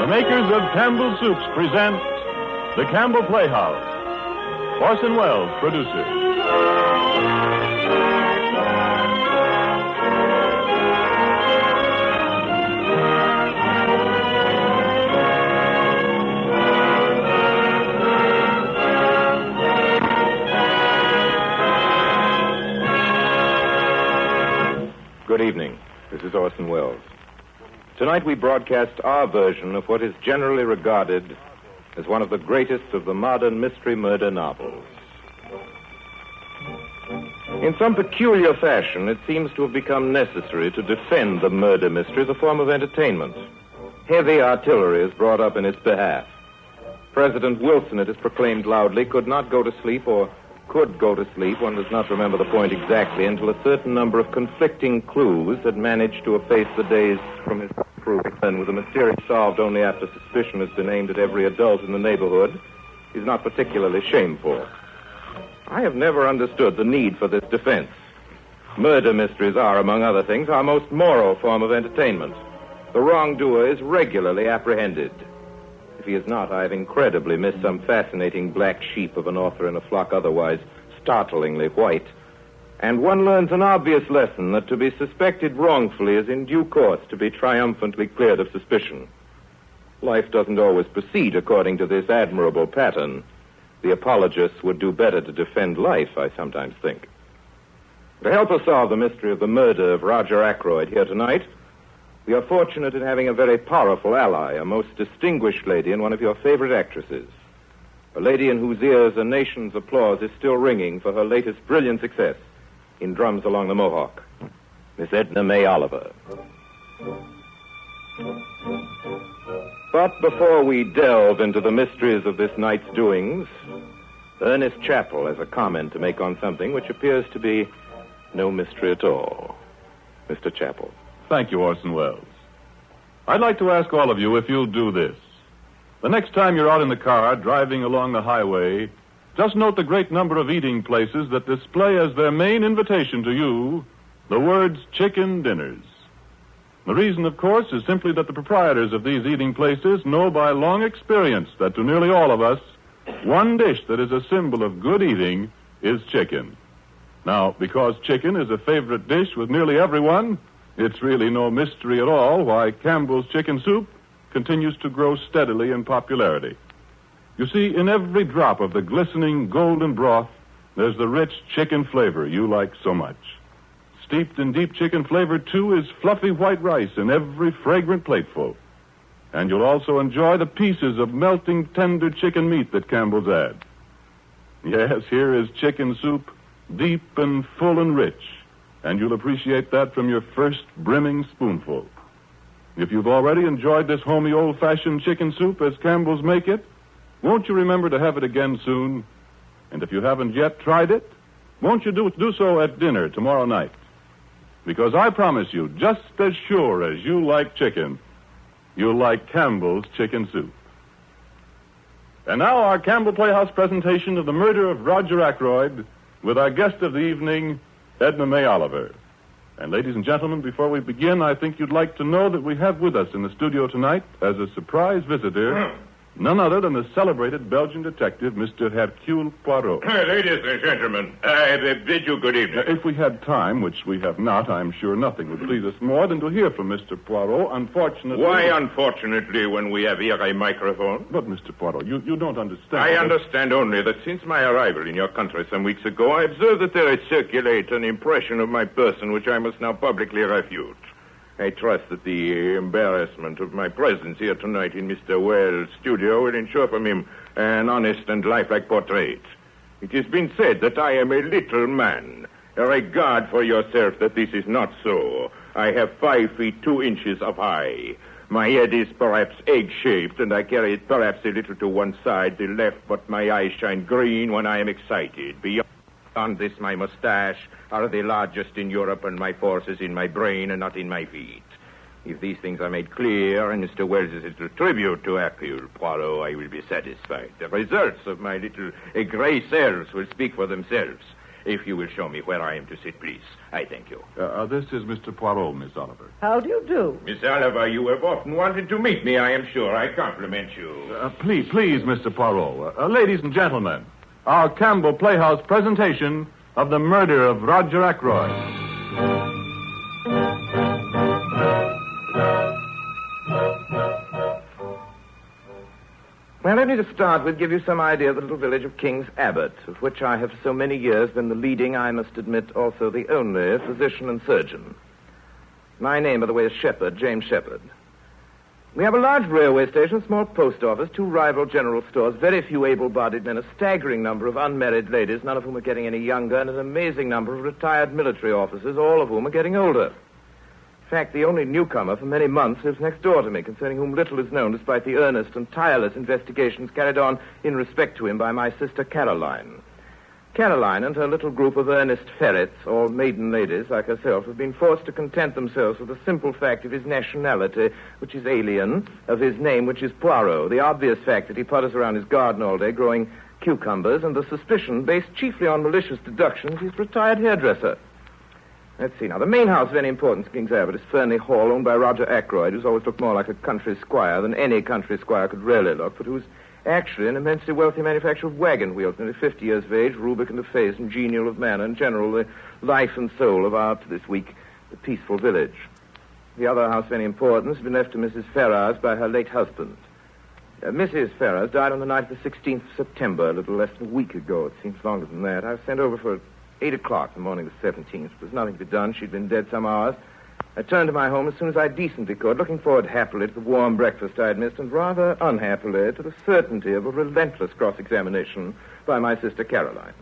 The makers of Campbell Soups present the Campbell Playhouse. Orson Welles, producer. Good evening. This is Orson Welles. Tonight we broadcast our version of what is generally regarded as one of the greatest of the modern mystery murder novels. In some peculiar fashion, it seems to have become necessary to defend the murder mystery as a form of entertainment. Heavy artillery is brought up in its behalf. President Wilson, it is proclaimed loudly, could not go to sleep or could go to sleep, one does not remember the point exactly, until a certain number of conflicting clues had managed to efface the days from his proof, and with a mystery solved only after suspicion has been aimed at every adult in the neighborhood, is not particularly shameful. I have never understood the need for this defense. Murder mysteries are, among other things, our most moral form of entertainment. The wrongdoer is regularly apprehended. If he is not, I have incredibly missed some fascinating black sheep of an author in a flock otherwise startlingly white. And one learns an obvious lesson that to be suspected wrongfully is in due course to be triumphantly cleared of suspicion. Life doesn't always proceed according to this admirable pattern. The apologists would do better to defend life, I sometimes think. To help us solve the mystery of the murder of Roger Ackroyd here tonight, we are fortunate in having a very powerful ally, a most distinguished lady and one of your favorite actresses. A lady in whose ears a nation's applause is still ringing for her latest brilliant success in Drums Along the Mohawk, Miss Edna May Oliver. But before we delve into the mysteries of this night's doings, Ernest Chappell has a comment to make on something which appears to be no mystery at all. Mr. Chappell. Thank you, Orson Welles. I'd like to ask all of you if you'll do this. The next time you're out in the car driving along the highway, just note the great number of eating places that display as their main invitation to you the words chicken dinners. The reason, of course, is simply that the proprietors of these eating places know by long experience that to nearly all of us, one dish that is a symbol of good eating is chicken. Now, because chicken is a favorite dish with nearly everyone, it's really no mystery at all why Campbell's chicken soup continues to grow steadily in popularity. You see, in every drop of the glistening golden broth, there's the rich chicken flavor you like so much. Steeped in deep chicken flavor, too, is fluffy white rice in every fragrant plateful. And you'll also enjoy the pieces of melting tender chicken meat that Campbell's adds. Yes, here is chicken soup, deep and full and rich. And you'll appreciate that from your first brimming spoonful. If you've already enjoyed this homey old-fashioned chicken soup as Campbell's make it, won't you remember to have it again soon? And if you haven't yet tried it, won't you do so at dinner tomorrow night? Because I promise you, just as sure as you like chicken, you'll like Campbell's chicken soup. And now our Campbell Playhouse presentation of the murder of Roger Ackroyd with our guest of the evening, Edna May Oliver. And ladies and gentlemen, before we begin, I think you'd like to know that we have with us in the studio tonight, as a surprise visitor, none other than the celebrated Belgian detective, Mr. Hercule Poirot. Ladies and gentlemen, I bid you good evening. If we had time, which we have not, I'm sure nothing would please us more than to hear from Mr. Poirot. Unfortunately... Why unfortunately when we have here a microphone? But, Mr. Poirot, you don't understand. I understand only that since my arrival in your country some weeks ago, I observed that there is circulate an impression of my person which I must now publicly refute. I trust that the embarrassment of my presence here tonight in Mr. Wells' studio will ensure from him an honest and lifelike portrait. It has been said that I am a little man. Regard for yourself that this is not so. I have 5 feet 2 inches of high. My head is perhaps egg-shaped, and I carry it perhaps a little to one side, the left, but my eyes shine green when I am excited. Beyond this, my mustache are the largest in Europe, and my force is in my brain and not in my feet. If these things are made clear, and Mr. Wells is a little tribute to Hercule Poirot, I will be satisfied. The results of my little gray cells will speak for themselves. If you will show me where I am to sit, please. I thank you. This is Mr. Poirot, Miss Oliver. How do you do? Miss Oliver, you have often wanted to meet me, I am sure. I compliment you. Please, Mr. Poirot. Ladies and gentlemen, our Campbell Playhouse presentation of the murder of Roger Ackroyd. Well, only to start with, give you some idea of the little village of King's Abbot, of which I have for so many years been the leading, I must admit, also the only physician and surgeon. My name, by the way, is Shepherd, James Shepherd. We have a large railway station, a small post office, 2 rival general stores, very few able-bodied men, a staggering number of unmarried ladies, none of whom are getting any younger, and an amazing number of retired military officers, all of whom are getting older. In fact, the only newcomer for many months lives next door to me, concerning whom little is known, despite the earnest and tireless investigations carried on in respect to him by my sister Caroline. Caroline and her little group of earnest ferrets, or maiden ladies like herself, have been forced to content themselves with the simple fact of his nationality, which is alien, of his name, which is Poirot, the obvious fact that he potters around his garden all day growing cucumbers, and the suspicion, based chiefly on malicious deductions, he's a retired hairdresser. Let's see now. The main house of any importance in King's Abbot is Fernley Hall, owned by Roger Ackroyd, who's always looked more like a country squire than any country squire could really look, but who's actually an immensely wealthy manufacturer of wagon wheels, nearly 50 years of age, rubicund of face and genial of manner, in general, the life and soul of our, to this week, the peaceful village. The other house of any importance has been left to Mrs. Ferrars by her late husband. Mrs. Ferrars died on the night of the 16th of September, a little less than a week ago. It seems longer than that. I was sent over for 8 o'clock the morning of the 17th. There was nothing to be done. She'd been dead some hours. I turned to my home as soon as I decently could, looking forward happily to the warm breakfast I had missed, and rather unhappily to the certainty of a relentless cross-examination by my sister Caroline.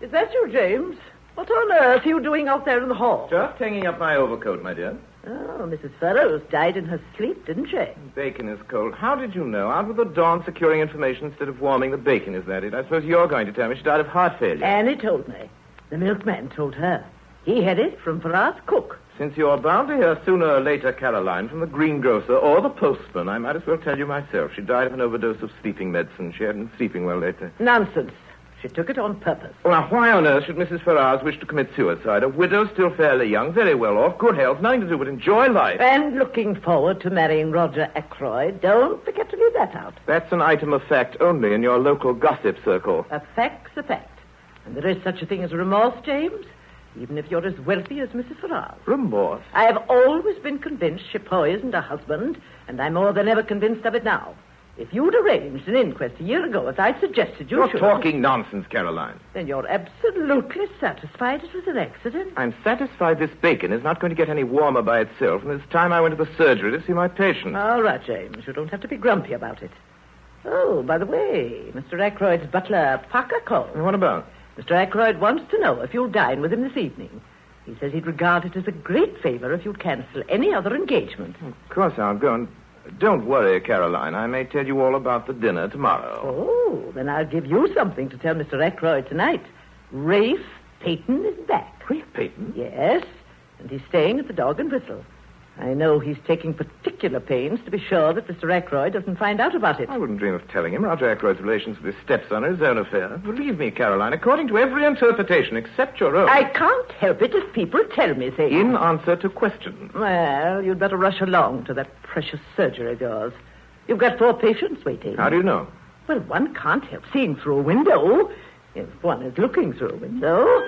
Is that you, James? What on earth are you doing out there in the hall? Just hanging up my overcoat, my dear. Oh, Mrs. Ferrars died in her sleep, didn't she? Bacon is cold. How did you know? Out with the dawn, securing information instead of warming the bacon, is that it? I suppose you're going to tell me she died of heart failure. Annie told me. The milkman told her. He had it from Ferrars' cook. Since you're bound to hear sooner or later, Caroline, from the greengrocer or the postman, I might as well tell you myself. She died of an overdose of sleeping medicine. She hadn't been sleeping well lately. Nonsense. She took it on purpose. Well, now, why on earth should Mrs. Ferrars wish to commit suicide? A widow, still fairly young, very well off, good health, nothing to do but enjoy life. And looking forward to marrying Roger Ackroyd. Don't forget to leave that out. That's an item of fact only in your local gossip circle. A fact's a fact. And there is such a thing as remorse, James, even if you're as wealthy as Mrs. Ferrars. Remorse? I have always been convinced she poisoned her husband, and I'm more than ever convinced of it now. If you'd arranged an inquest a year ago, as I suggested you should... You're talking nonsense, Caroline. Then you're absolutely satisfied it was an accident? I'm satisfied this bacon is not going to get any warmer by itself, and it's time I went to the surgery to see my patient. All right, James. You don't have to be grumpy about it. Oh, by the way, Mr. Ackroyd's butler, Parker, called. What about? Mr. Ackroyd wants to know if you'll dine with him this evening. He says he'd regard it as a great favor if you'd cancel any other engagement. Of course I'll go, and don't worry, Caroline. I may tell you all about the dinner tomorrow. Oh, then I'll give you something to tell Mr. Ackroyd tonight. Rafe Peyton is back. Rafe Peyton? Yes, and he's staying at the Dog and Whistle. I know he's taking particular pains to be sure that Mr. Ackroyd doesn't find out about it. I wouldn't dream of telling him. Roger Ackroyd's relations with his stepson are his own affair. Believe me, Caroline, according to every interpretation except your own. I can't help it if people tell me things. In answer to questions. Well, you'd better rush along to that precious surgery of yours. You've got 4 patients waiting. How do you know? Well, one can't help seeing through a window if one is looking through a window.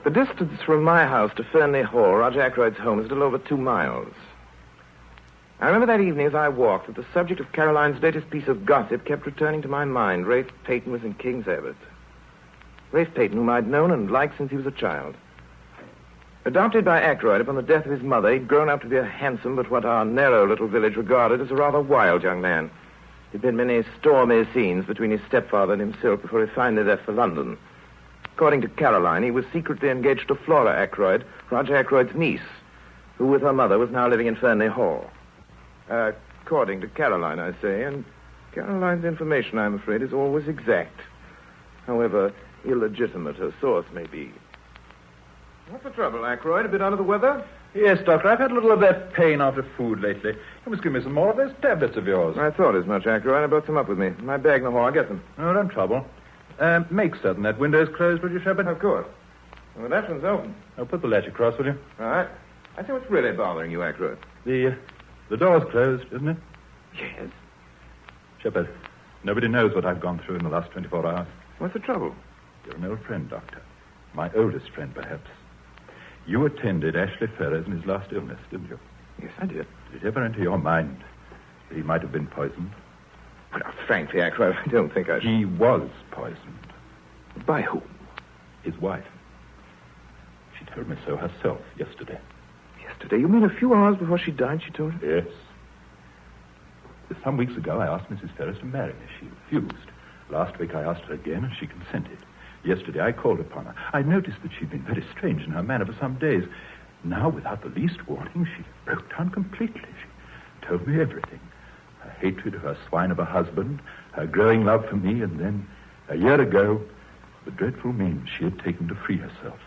The distance from my house to Fernley Hall, Roger Ackroyd's home, is a little over 2 miles. I remember that evening as I walked that the subject of Caroline's latest piece of gossip kept returning to my mind. Rafe Peyton was in King's Abbot. Rafe Peyton, whom I'd known and liked since he was a child. Adopted by Ackroyd upon the death of his mother, he'd grown up to be a handsome but what our narrow little village regarded as a rather wild young man. There'd been many stormy scenes between his stepfather and himself before he finally left for London. According to Caroline, he was secretly engaged to Flora Ackroyd, Roger Ackroyd's niece, who with her mother was now living in Fernley Hall. According to Caroline, I say, and Caroline's information, I'm afraid, is always exact. However illegitimate her source may be. What's the trouble, Ackroyd? A bit under the weather? Yes, Doctor. I've had a little of that pain after food lately. You must give me some more of those tablets of yours. I thought as much, Ackroyd. I brought some up with me. My bag in the hall. I'll get them. No, don't trouble. Make certain that window's closed, will you, Shepard? Of course. Well, that one's open. Oh, put the latch across, will you? All right. I say, what's really bothering you, Ackroyd? The door's closed, isn't it? Yes. Shepard, nobody knows what I've gone through in the last 24 hours. What's the trouble? You're an old friend, Doctor. My oldest friend, perhaps. You attended Ashley Ferrers in his last illness, didn't you? Yes, I did. Did it ever enter your mind that he might have been poisoned? Well, frankly, Ackroyd, I don't think I should. He was poisoned. By whom? His wife. She told me so herself yesterday. Yesterday? You mean a few hours before she died, she told you? Yes. Some weeks ago, I asked Mrs. Ferrers to marry me. She refused. Last week, I asked her again, and she consented. Yesterday, I called upon her. I noticed that she'd been very strange in her manner for some days. Now, without the least warning, she broke down completely. She told me everything. Her hatred of her swine of a husband, her growing love for me, and then, a year ago, the dreadful means she had taken to free herself.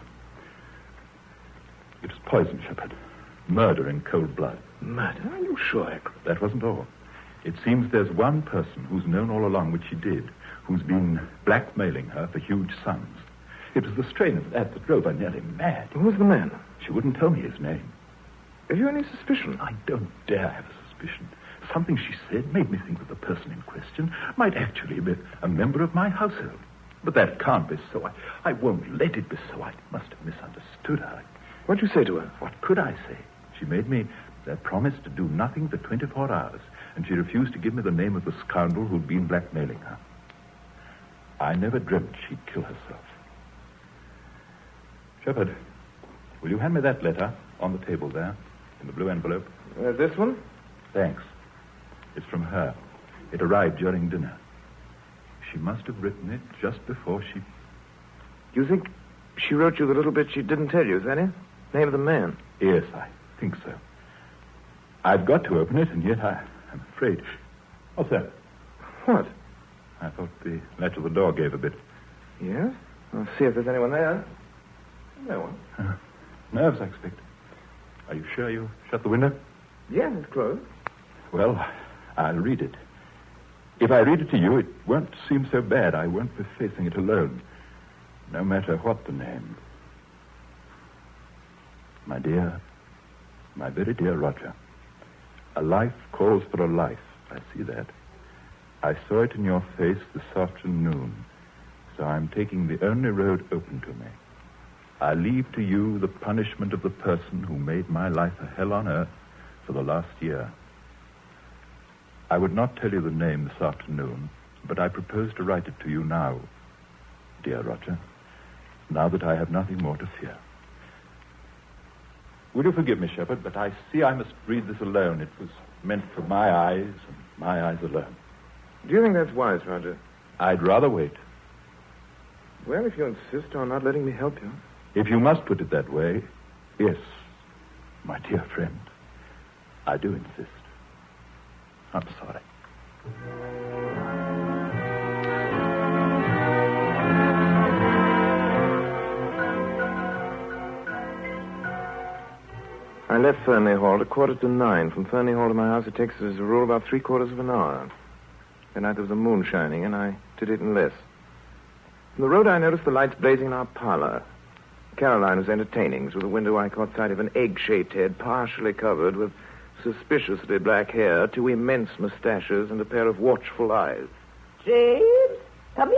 It was poison, Shepard. Murder in cold blood. Murder? Are you sure, Ackroyd? That wasn't all. It seems there's one person who's known all along what she did, who's been blackmailing her for huge sums. It was the strain of that drove her nearly mad. Who's the man? She wouldn't tell me his name. Have you any suspicion? I don't dare have a suspicion. Something she said made me think that the person in question might actually be a member of my household. But that can't be so. I won't let it be so. I must have misunderstood her. What'd you say to her? What could I say? She made me a promise to do nothing for 24 hours, and she refused to give me the name of the scoundrel who'd been blackmailing her. I never dreamt she'd kill herself. Shepard, will you hand me that letter on the table there, in the blue envelope? This one? Thanks. It's from her. It arrived during dinner. She must have written it just before she... You think she wrote you the little bit she didn't tell you, is that it? Name of the man? Yes, I think so. I've got to open it, and yet I'm afraid... What's that? What? I thought the latch of the door gave a bit. Yes? I'll see if there's anyone there. No one. Nerves, I expect. Are you sure you shut the window? Yes, it's closed. Well, I'll read it. If I read it to you, it won't seem so bad. I won't be facing it alone, no matter what the name. My dear, my very dear Roger, a life calls for a life. I see that. I saw it in your face this afternoon, so I'm taking the only road open to me. I leave to you the punishment of the person who made my life a hell on earth for the last year. I would not tell you the name this afternoon, but I propose to write it to you now, dear Roger, now that I have nothing more to fear. Will you forgive me, Shepard, but I see I must read this alone. It was meant for my eyes and my eyes alone. Do you think that's wise, Roger? I'd rather wait. Well, if you insist on not letting me help you. If you must put it that way, yes, my dear friend, I do insist. I'm sorry. I left Fernley Hall at 9:15. From Fernley Hall to my house, it takes, as a rule, about 3/4 of an hour. The night there was a moon shining, and I did it in less. From the road, I noticed the lights blazing in our parlor. Caroline was entertaining. Through the window, I caught sight of an egg-shaped head partially covered with suspiciously black hair, 2 immense mustaches, and a pair of watchful eyes. James, come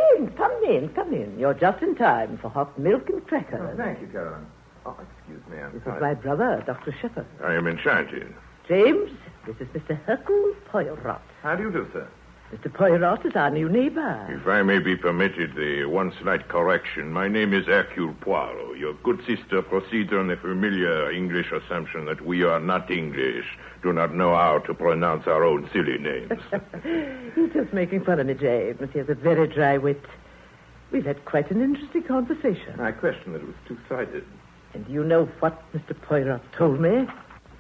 in. You're just in time for hot milk and crackers. Oh, thank you, Caroline. Oh, excuse me, I'm This sorry. is my brother, Dr. Shepherd. I am enchanted. James, this is Mr. Hercule Poirot. How do you do, sir? Mr. Poirot is our new neighbor. If I may be permitted one slight correction, my name is Hercule Poirot. Your good sister proceeds on the familiar English assumption that we are not English, do not know how to pronounce our own silly names. He's just making fun of me, James. He has a very dry wit. We've had quite an interesting conversation. I question that it was two-sided. And you know what Mr. Poirot told me?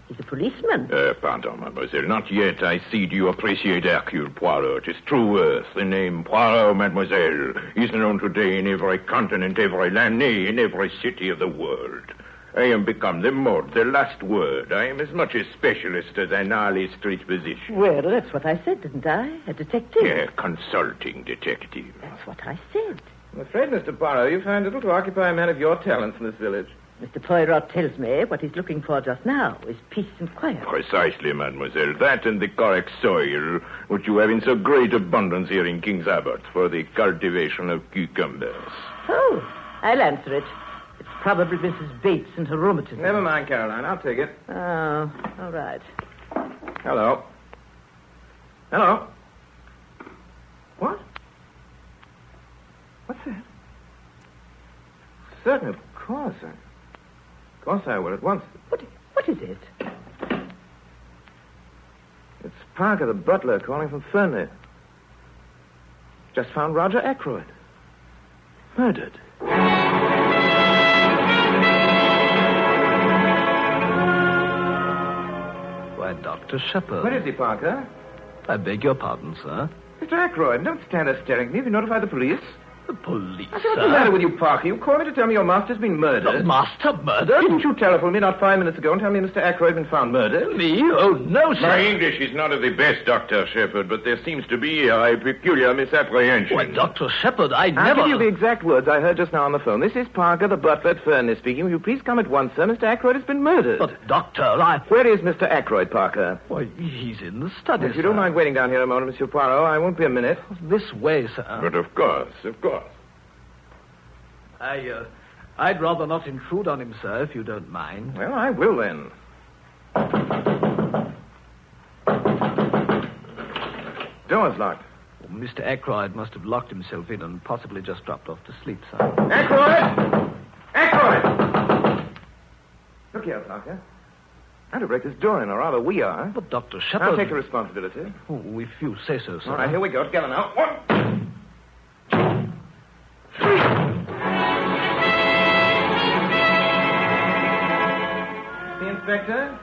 He's a policeman. Pardon, mademoiselle. Not yet. I see. Do you appreciate Hercule Poirot? His true worth. The name Poirot, mademoiselle, is known today in every continent, every land, nay, in every city of the world. I am become the mode, the last word. I am as much a specialist as an Harley Street physician. Well, that's what I said, didn't I? A detective. Yeah, consulting detective. That's what I said. I'm afraid, Mr. Poirot, you find little to occupy a man of your talents in this village. Mr. Poirot tells me what he's looking for just now is peace and quiet. Precisely, mademoiselle. That and the correct soil, which you have in so great abundance here in King's Abbot for the cultivation of cucumbers. Oh, I'll answer it. It's probably Mrs. Bates and her rheumatism. Never mind, Caroline. I'll take it. Oh, all right. Hello. Hello. What? What's that? Certainly, of course. Of course I will at once. What is it? It's Parker, the butler, calling from Fernley. Just found Roger Ackroyd. Murdered. Why, Dr. Shepard. Where is he, Parker? I beg your pardon, sir. Mr. Ackroyd, don't stand there staring at me. Have you notified the police? The police, I said, what's the matter with you, Parker? You called me to tell me your master's been murdered. The master murdered? Didn't you telephone me not 5 minutes ago and tell me Mr. Ackroyd had been found murdered? Me? Oh, no, sir. My English is not of the best, Dr. Shepard, but there seems to be a peculiar misapprehension. Why, Dr. Shepard, I I'll never... give you the exact words I heard just now on the phone. This is Parker, the butler at Fernley speaking. Will you please come at once, sir? Mr. Ackroyd has been murdered. But, Doctor, I... Where is Mr. Ackroyd, Parker? Why, he's in the study, If you don't mind waiting down here a moment, Monsieur Poirot, I won't be a minute. This way, sir. But of course, of course. I'd rather not intrude on him, sir, if you don't mind. Well, I will then. Door's locked. Well, Mr. Ackroyd must have locked himself in and possibly just dropped off to sleep, sir. Ackroyd! Ackroyd! Look here, Parker. I'm to break this door in, or rather we are. But, Dr. Shepard... I'll take the responsibility. Oh, if you say so, sir. All right, here we go. Together now. 1, 2, 3. The inspector?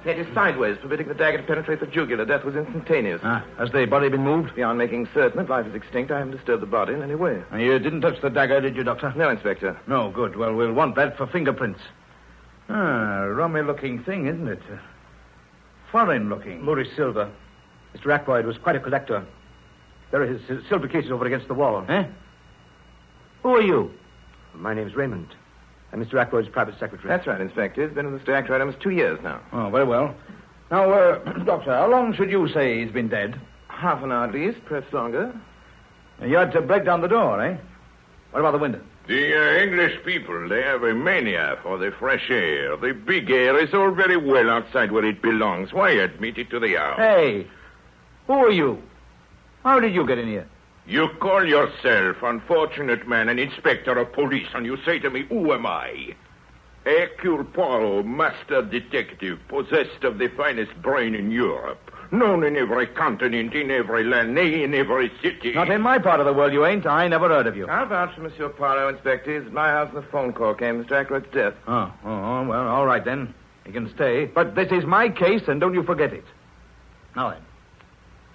Head is sideways, permitting the dagger to penetrate the jugular. Death was instantaneous. Has the body been moved? Beyond making certain that life is extinct, I haven't disturbed the body in any way. You didn't touch the dagger, did you, Doctor? No, Inspector. No, good. Well, we'll want that for fingerprints. Rummy-looking thing, isn't it? Foreign-looking. Maurice Silver. Mr. Ackroyd was quite a collector. There are his silver cases over against the wall. Eh? Who are you? My name's Raymond. I'm Mr. Ackroyd's private secretary. That's right, Inspector. He's been with Mr. Ackroyd almost 2 years now. Oh, very well. Now, Doctor, how long should you say he's been dead? Half an hour at least, perhaps longer. You had to break down the door, eh? What about the window? The English people, they have a mania for the fresh air. The big air is all very well outside where it belongs. Why admit it to the house? Hey, who are you? How did you get in here? You call yourself, unfortunate man, an inspector of police, and you say to me, who am I? Hercule Poirot, master detective, possessed of the finest brain in Europe, known in every continent, in every land, nay, in every city. Not in my part of the world, you ain't. I never heard of you. I'll vouch for Monsieur Poirot, Inspector. He's at my house when the phone call came. Mr. Ackroyd's death. Oh, well, all right then. You can stay. But this is my case, and don't you forget it. Now then,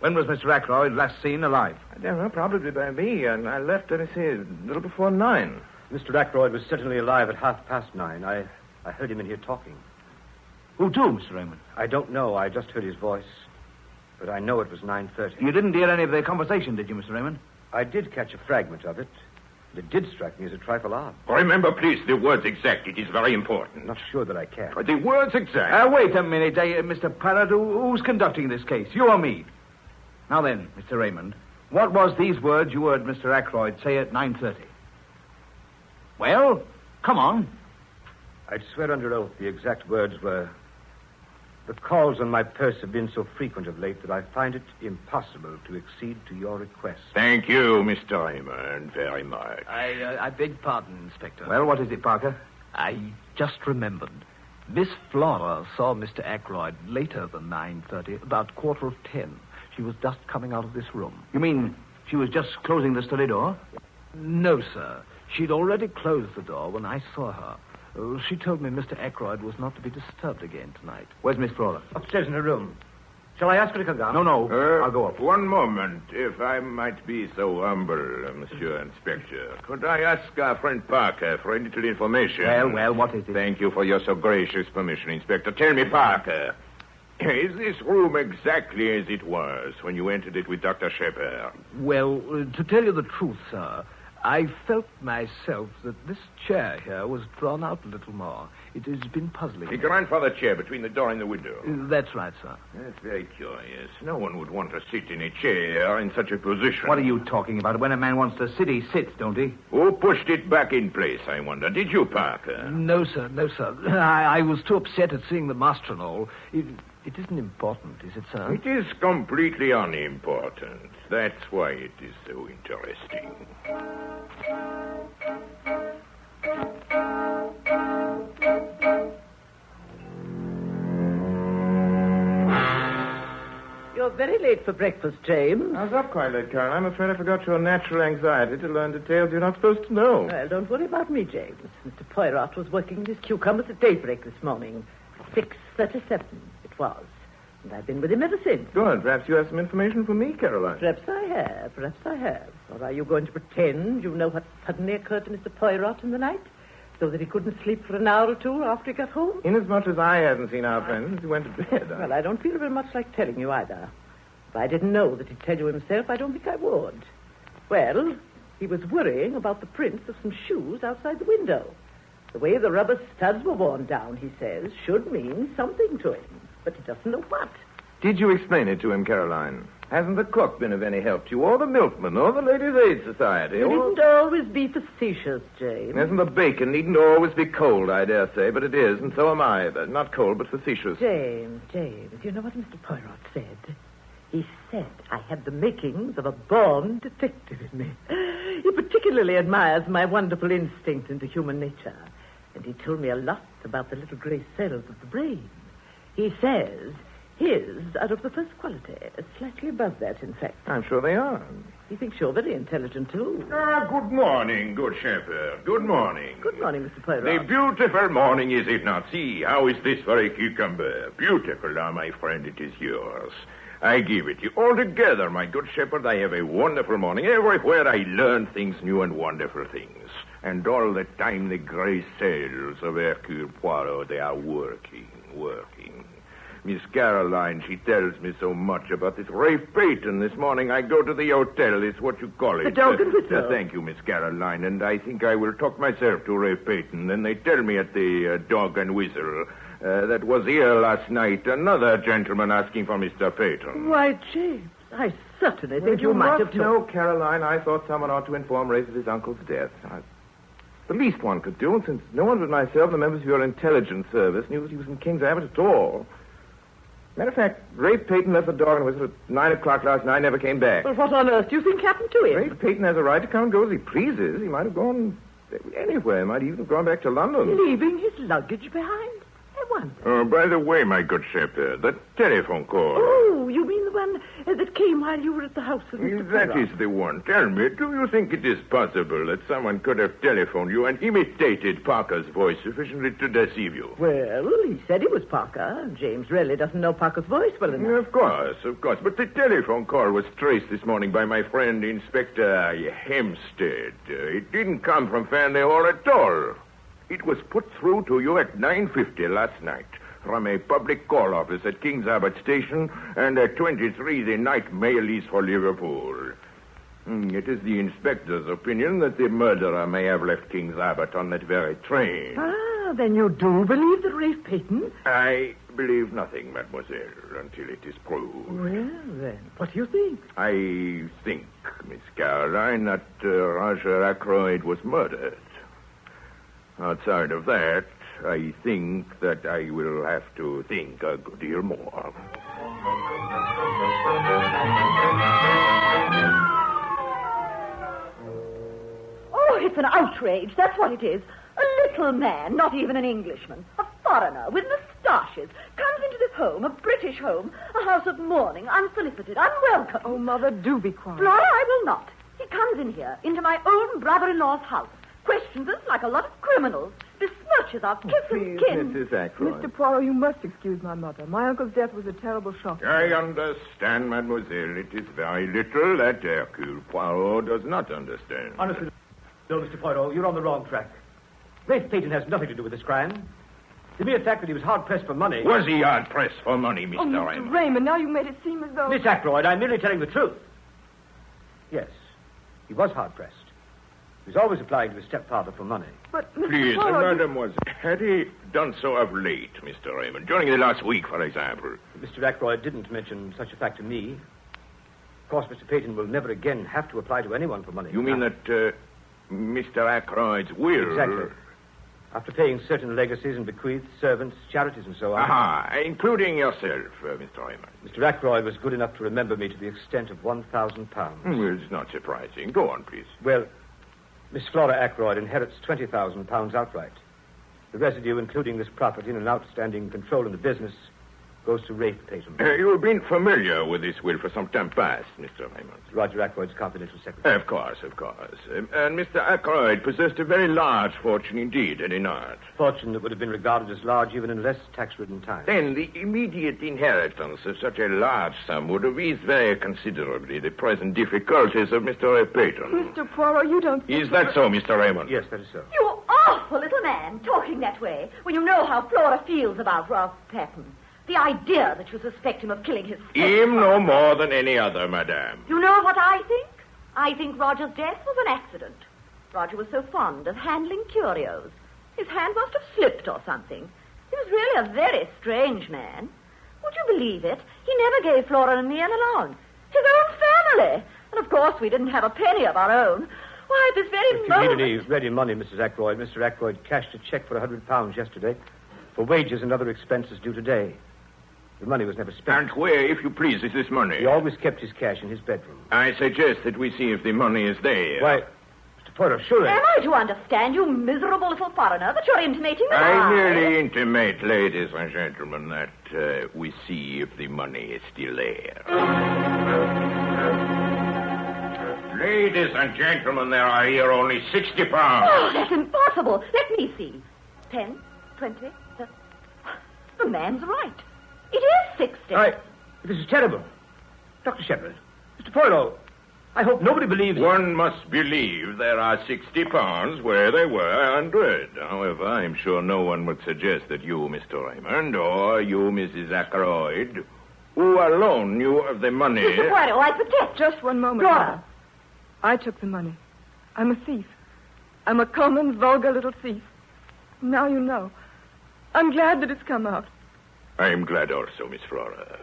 when was Mr. Ackroyd last seen alive? I don't know, probably by me. And I left, let me see, a little before 9. Mr. Ackroyd was certainly alive at 9:30. I heard him in here talking. Who to, Mr. Raymond? I don't know. I just heard his voice. But I know it was 9:30. You didn't hear any of their conversation, did you, Mr. Raymond? I did catch a fragment of it. It did strike me as a trifle odd. Remember, please, the words exact. It is very important. Not sure that I can. The words exact. Wait a minute, Mr. Parrott. Who's conducting this case? You or me? Now then, Mr. Raymond, what was these words you heard Mr. Ackroyd say at 9:30? Well, come on. I'd swear under oath the exact words were, "The calls on my purse have been so frequent of late that I find it impossible to accede to your request." Thank you, Mr. Raymond, very much. I beg pardon, Inspector. Well, what is it, Parker? I just remembered. Miss Flora saw Mr. Ackroyd later than 9:30, about 9:45. She was just coming out of this room. You mean she was just closing the study door? No, sir. She'd already closed the door when I saw her. She told me Mr. Ackroyd was not to be disturbed again tonight. Where's Miss Flora? Upstairs in her room. Shall I ask her to come down? No. I'll go up. One moment, if I might be so humble, Monsieur Inspector. Could I ask our friend Parker for a little information? Well, what is it? Thank you for your so gracious permission, Inspector. Tell me, Parker, is this room exactly as it was when you entered it with Dr. Shepard? Well, to tell you the truth, sir, I felt myself that this chair here was drawn out a little more. It has been puzzling. The grandfather chair between the door and the window. That's right, sir. That's very curious. No one would want to sit in a chair in such a position. What are you talking about? When a man wants to sit, he sits, don't he? Who pushed it back in place, I wonder? Did you, Parker? No, sir. I was too upset at seeing the master and all. It isn't important, is it, sir? It is completely unimportant. That's why it is so interesting. You're very late for breakfast, James. I was up quite late, Karen. I'm afraid I forgot your natural anxiety to learn details you're not supposed to know. Well, don't worry about me, James. Mr. Poirot was working his cucumbers at daybreak this morning. 6:37 it was. And I've been with him ever since. Good. Perhaps you have some information for me, Caroline. Perhaps I have. Or are you going to pretend you know what suddenly occurred to Mr. Poirot in the night? So that he couldn't sleep for an hour or two after he got home? Inasmuch as I haven't seen our friend since he went to bed. Well, I don't feel very much like telling you either. If I didn't know that he'd tell you himself, I don't think I would. Well, he was worrying about the prints of some shoes outside the window. The way the rubber studs were worn down, he says, should mean something to him. But he doesn't know what. Did you explain it to him, Caroline? Hasn't the cook been of any help to you, or the milkman, or the Ladies' Aid Society? You needn't always be facetious, James. Isn't the bacon needn't always be cold, I dare say, but it is, and so am I. But not cold, but facetious. James, you know what Mr. Poirot said? He said I had the makings of a born detective in me. He particularly admires my wonderful instinct into human nature. And he told me a lot about the little grey cells of the brain. He says his are of the first quality, slightly above that, in fact. I'm sure they are. He thinks you're very intelligent, too. Good morning, good shepherd. Good morning. Good morning, Mr. Poirot. A beautiful morning, is it not? See, how is this for a cucumber? Beautiful, now, my friend, it is yours. I give it you. Altogether, my good shepherd, I have a wonderful morning. Everywhere I learn things new and wonderful things. And all the time the gray cells of Hercule Poirot, they are working. Miss Caroline, she tells me so much about this Rafe Peyton. This morning I go to the hotel. It's what you call it. The Dog and Whistle. Thank you, Miss Caroline. And I think I will talk myself to Rafe Peyton. Then they tell me at the Dog and Whistle that was here last night another gentleman asking for Mr. Peyton. Why, James, I certainly think you might have No, Caroline, I thought someone ought to inform Rafe of his uncle's death. The least one could do, since no one but myself and the members of your intelligence service knew that he was in King's Abbot at all. Matter of fact, Rafe Peyton left the Dog and Whistle at 9 o'clock last night and never came back. Well, what on earth do you think happened to him? Rafe Peyton has a right to come and go as he pleases. He might have gone anywhere. He might even have gone back to London. Leaving his luggage behind? I wonder. By the way, my good shepherd, the telephone call. Oh, you mean the one that came while you were at the house with Mr. That Poirot? is the one. Tell me, do you think it is possible that someone could have telephoned you and imitated Parker's voice sufficiently to deceive you? Well, he said he was Parker. James really doesn't know Parker's voice well enough. Of course. But the telephone call was traced this morning by my friend Inspector Hempstead. It didn't come from Fanley Hall at all. It was put through to you at 9:50 last night from a public call office at King's Abbot Station, and at 23 the night mail leaves for Liverpool. It is the inspector's opinion that the murderer may have left King's Abbot on that very train. Ah, then you do believe that Rafe Peyton? I believe nothing, mademoiselle, until it is proved. Well, then, what do you think? I think, Miss Caroline, that Roger Ackroyd was murdered. Outside of that, I think that I will have to think a good deal more. Oh, it's an outrage. That's what it is. A little man, not even an Englishman, a foreigner with moustaches, comes into this home, a British home, a house of mourning, unsolicited, unwelcome. Oh, Mother, do be quiet. Flora, I will not. He comes in here, into my own brother-in-law's house, questions us like a lot of criminals, besmirches our kith and Please, kin. Mrs. Ackroyd. Mr. Poirot, you must excuse my mother. My uncle's death was a terrible shock. I understand, mademoiselle. It is very little that Hercule Poirot does not understand. Honestly, no, Mr. Poirot, you're on the wrong track. Rafe Peyton has nothing to do with this crime. The mere fact that he was hard-pressed for money... Was he hard-pressed for money, Mr. Oh, Mr. Raymond? Raymond, now you made it seem as though... Miss Ackroyd, I'm merely telling the truth. Yes, he was hard-pressed. He was always applying to his stepfather for money. But, Mr. Please, Poirot... mademoiselle, had he done so of late, Mr. Raymond? During the last week, for example? Mr. Ackroyd didn't mention such a fact to me. Of course, Mr. Peyton will never again have to apply to anyone for money. You mean that Mr. Ackroyd's will... Exactly. After paying certain legacies and bequeaths, servants, charities, and so on. Aha, including yourself, Mr. Raymond. Mr. Ackroyd was good enough to remember me to the extent of £1,000. Well, it's not surprising. Go on, please. Well, Miss Flora Ackroyd inherits £20,000 outright. The residue, including this property and an outstanding control in the business, goes to Rafe Peyton. You have been familiar with this will for some time past, Mr. Raymond. Roger Ackroyd's confidential secretary. Of course. And Mr. Ackroyd possessed a very large fortune indeed, did he not? Fortune that would have been regarded as large even in less tax-ridden times. Then the immediate inheritance of such a large sum would have eased very considerably the present difficulties of Mr. Peyton. Mr. Poirot, you don't... Is that so, Mr. Raymond? Yes, that is so. You awful little man, talking that way, when you know how Flora feels about Ralph Patton. The idea that you suspect him of killing his sister. Him no more than any other, madame. You know what I think? I think Roger's death was an accident. Roger was so fond of handling curios. His hand must have slipped or something. He was really a very strange man. Would you believe it? He never gave Flora and me an allowance. His own family. And of course we didn't have a penny of our own. Why, at this very moment... If you need any ready money, Mrs. Ackroyd, Mr. Ackroyd cashed a check for £100 yesterday for wages and other expenses due today. The money was never spent. And where, if you please, is this money? He always kept his cash in his bedroom. I suggest that we see if the money is there. Why, Mr. Poirot, surely... Am I to understand, you miserable little foreigner, that you're intimating that I merely intimate, ladies and gentlemen, that we see if the money is still there. Ladies and gentlemen, there are here only 60 pounds. Oh, that's impossible. Let me see. 10, 20... The man's right. It is 60. This is terrible. Dr. Shepard, Mr. Poirot, I hope nobody believes... One must believe there are 60 pounds where there were 100. However, I'm sure no one would suggest that you, Mr. Raymond, or you, Mrs. Ackroyd, who alone knew of the money... Mr. Poirot, I protest. Just one moment. Flora. I took the money. I'm a thief. I'm a common, vulgar little thief. Now you know. I'm glad that it's come out. I'm glad also, Miss Flora.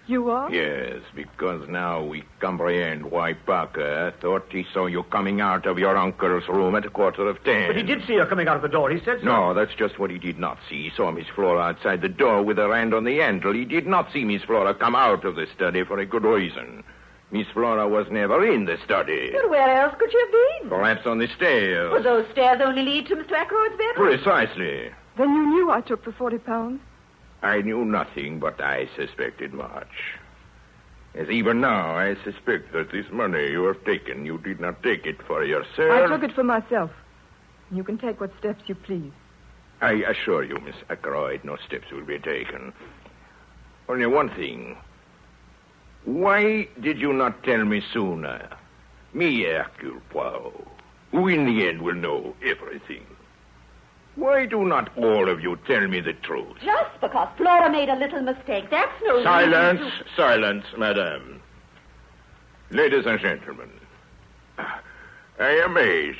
You are? Yes, because now we comprehend why Parker thought he saw you coming out of your uncle's room at 10:15. But he did see her coming out of the door. He said so. No, that's just what he did not see. He saw Miss Flora outside the door with her hand on the handle. He did not see Miss Flora come out of the study for a good reason. Miss Flora was never in the study. But where else could she have been? Perhaps on the stairs. Would those stairs only lead to Mr. Ackroyd's bedroom? Precisely. Then you knew I took the £40? I knew nothing, but I suspected much. As even now, I suspect that this money you have taken, you did not take it for yourself. I took it for myself. You can take what steps you please. I assure you, Miss Ackroyd, no steps will be taken. Only one thing. Why did you not tell me sooner? Me, Hercule Poirot, who in the end will know everything. Why do not all of you tell me the truth? Just because Flora made a little mistake, that's no Silence, reason to... silence, madame. Ladies and gentlemen, I am aged.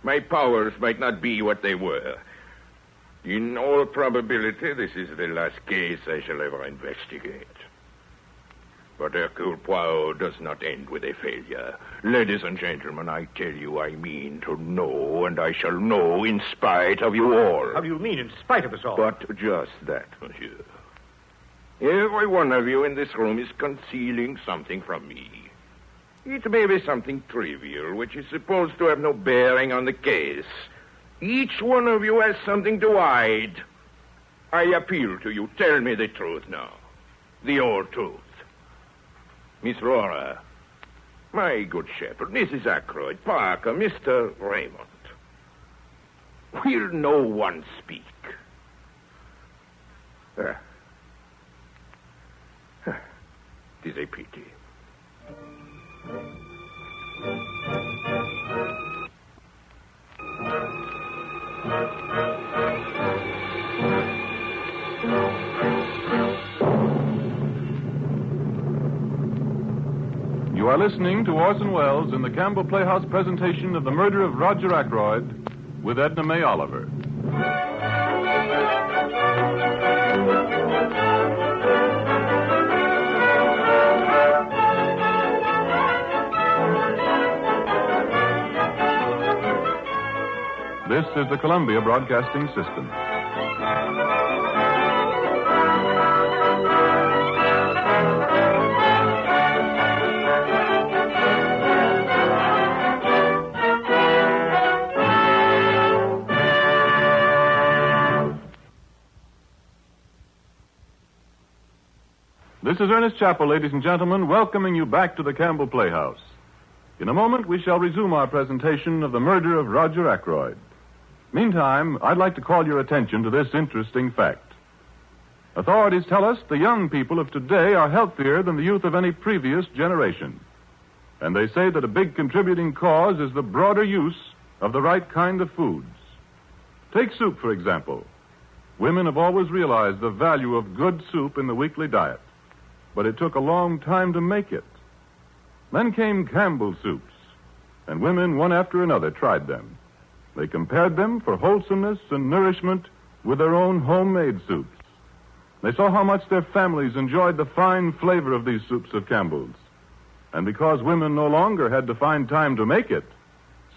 My powers might not be what they were. In all probability, this is the last case I shall ever investigate. But Hercule Poirot does not end with a failure. Ladies and gentlemen, I tell you I mean to know, and I shall know in spite of you all. How do you mean, in spite of us all? But just that, monsieur. Every one of you in this room is concealing something from me. It may be something trivial, which is supposed to have no bearing on the case. Each one of you has something to hide. I appeal to you. Tell me the truth now. The whole truth. Miss Flora, my good shepherd, Mrs. Ackroyd, Parker, Mr. Raymond. Will no one speak? It is a pity. You are listening to Orson Welles in the Campbell Playhouse presentation of The Murder of Roger Ackroyd with Edna May Oliver. This is the Columbia Broadcasting System. This is Ernest Chappell, ladies and gentlemen, welcoming you back to the Campbell Playhouse. In a moment, we shall resume our presentation of The Murder of Roger Ackroyd. Meantime, I'd like to call your attention to this interesting fact. Authorities tell us the young people of today are healthier than the youth of any previous generation. And they say that a big contributing cause is the broader use of the right kind of foods. Take soup, for example. Women have always realized the value of good soup in the weekly diet. But it took a long time to make it. Then came Campbell soups, and women, one after another, tried them. They compared them for wholesomeness and nourishment with their own homemade soups. They saw how much their families enjoyed the fine flavor of these soups of Campbell's. And because women no longer had to find time to make it,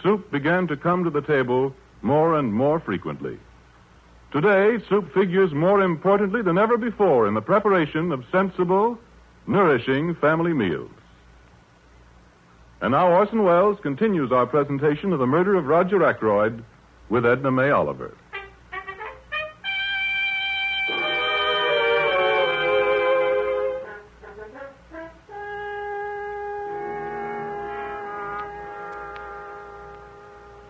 soup began to come to the table more and more frequently. Today, soup figures more importantly than ever before in the preparation of sensible, nourishing family meals. And now Orson Welles continues our presentation of The Murder of Roger Ackroyd with Edna May Oliver.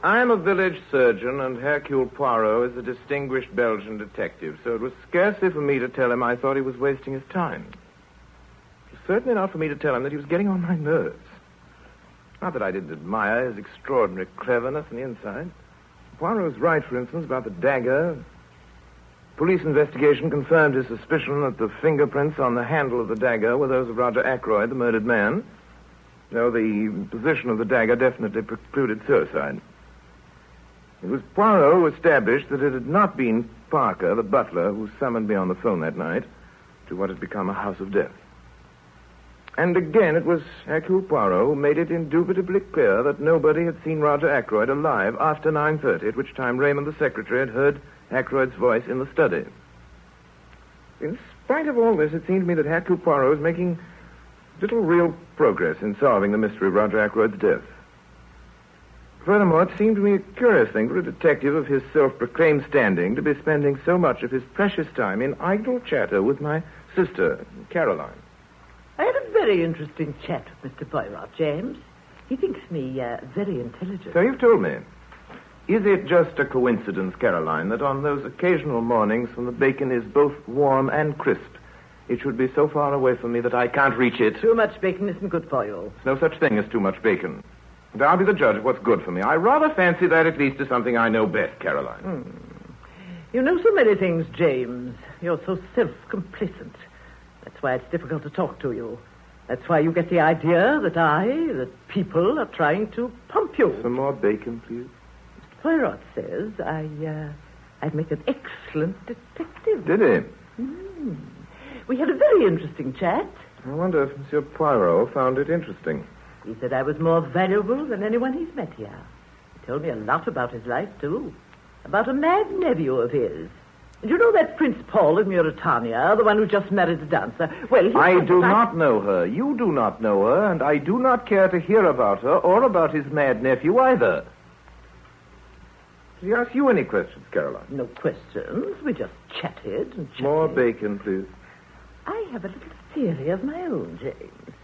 I am a village surgeon, and Hercule Poirot is a distinguished Belgian detective, so it was scarcely for me to tell him I thought he was wasting his time. It was certainly not for me to tell him that he was getting on my nerves. Not that I didn't admire his extraordinary cleverness on the inside. Poirot was right, for instance, about the dagger. Police investigation confirmed his suspicion that the fingerprints on the handle of the dagger were those of Roger Ackroyd, the murdered man, though the position of the dagger definitely precluded suicide. It was Poirot who established that it had not been Parker, the butler, who summoned me on the phone that night to what had become a house of death. And again, it was Hercule Poirot who made it indubitably clear that nobody had seen Roger Ackroyd alive after 9:30, at which time Raymond, the secretary, had heard Ackroyd's voice in the study. In spite of all this, it seemed to me that Hercule Poirot was making little real progress in solving the mystery of Roger Ackroyd's death. Furthermore, it seemed to me a curious thing for a detective of his self-proclaimed standing to be spending so much of his precious time in idle chatter with my sister, Caroline. I had a very interesting chat with Mr. Poirot, James. He thinks me very intelligent. So you've told me. Is it just a coincidence, Caroline, that on those occasional mornings when the bacon is both warm and crisp, it should be so far away from me that I can't reach it? Too much bacon isn't good for you. There's no such thing as too much bacon. And I'll be the judge of what's good for me. I rather fancy that at least is something I know best, Caroline. You know so many things, James. You're so self-complacent. That's why it's difficult to talk to you. That's why you get the idea that people are trying to pump you. Some more bacon, please. Mr. Poirot says I'd make an excellent detective. Did he? We had a very interesting chat. I wonder if Monsieur Poirot found it interesting. He said I was more valuable than anyone he's met here. He told me a lot about his life, too. About a mad nephew of his. And you know that Prince Paul of Mauritania, the one who just married the dancer? Well, I do not know her. You do not know her, and I do not care to hear about her or about his mad nephew either. Did he ask you any questions, Caroline? No questions. We just chatted and chatted. More bacon, please. I have a little theory of my own, James.